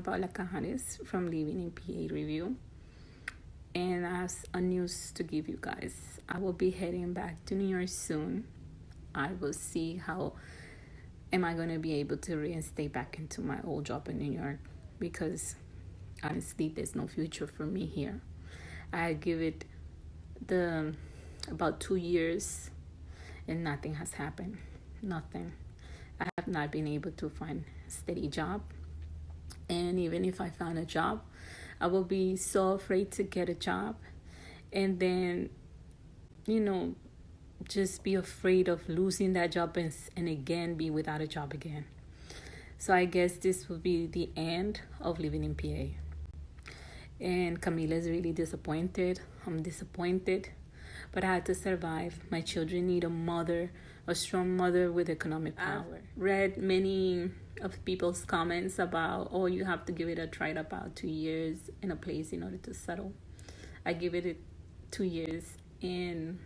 I'm Paula Cajares from Living in PA Review, and I have a news to give you guys. I will be heading back to New York soon. I will see how am I going to be able to reinstate back into my old job in New York, because honestly there's no future for me here. I give it about 2 years and nothing has happened. Nothing. I have not been able to find a steady job. And even if I found a job, I will be so afraid to get a job. And then, just be afraid of losing that job and again be without a job again. So I guess this will be the end of living in PA. And Camila is really disappointed. I'm disappointed. But I had to survive. My children need a strong mother with economic power. I've read many of people's comments about, you have to give it a try about 2 years in a place in order to settle. I give it 2 years, and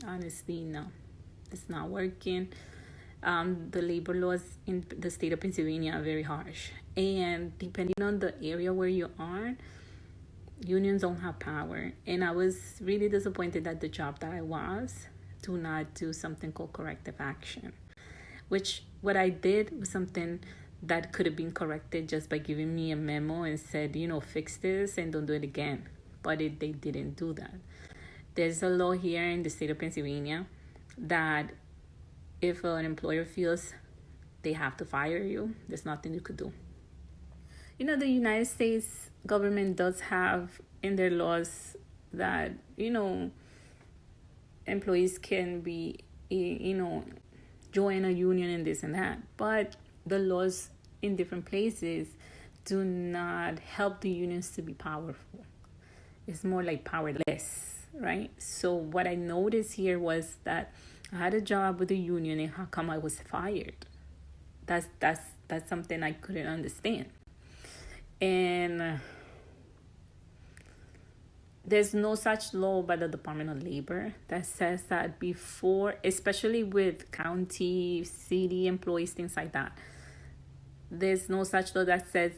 honestly, no, it's not working. The labor laws in the state of Pennsylvania are very harsh. And depending on the area where you are, unions don't have power. And I was really disappointed that the job that I was do not do something called corrective action, which what I did was something that could have been corrected just by giving me a memo and said, fix this and don't do it again. But they didn't do that. There's a law here in the state of Pennsylvania that if an employer feels they have to fire you, there's nothing you could do. The United States government does have in their laws that, employees can be, join a union and this and that. But the laws in different places do not help the unions to be powerful. It's more like powerless, right? So what I noticed here was that I had a job with the union, and how come I was fired? That's something I couldn't understand. And there's no such law by the Department of Labor that says that before, especially with county, city employees, things like that, there's no such law that says,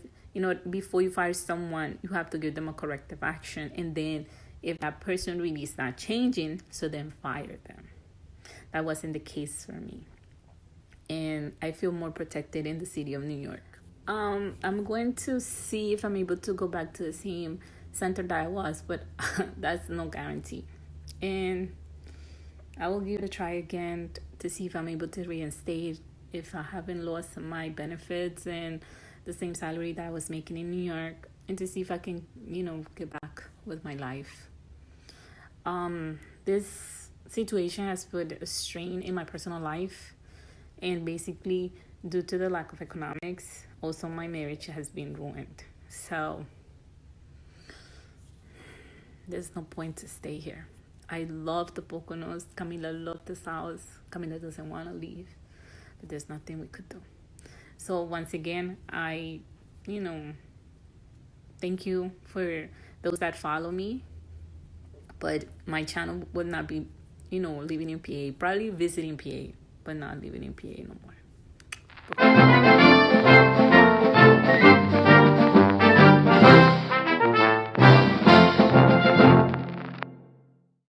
before you fire someone, you have to give them a corrective action. And then if that person really is not changing, so then fire them. That wasn't the case for me. And I feel more protected in the city of New York. I'm going to see if I'm able to go back to the same center that I was, but that's no guarantee. And I will give it a try again to see if I'm able to reinstate, if I haven't lost my benefits and the same salary that I was making in New York, and to see if I can, get back with my life. This situation has put a strain in my personal life, and basically due to the lack of economics, also my marriage has been ruined. So there's no point to stay here. I love the Poconos. Camila loved this house. Camila doesn't want to leave, but there's nothing we could do. So once again, I, thank you for those that follow me. But my channel would not be, living in PA, probably visiting PA, but not living in PA no more. Bye-bye.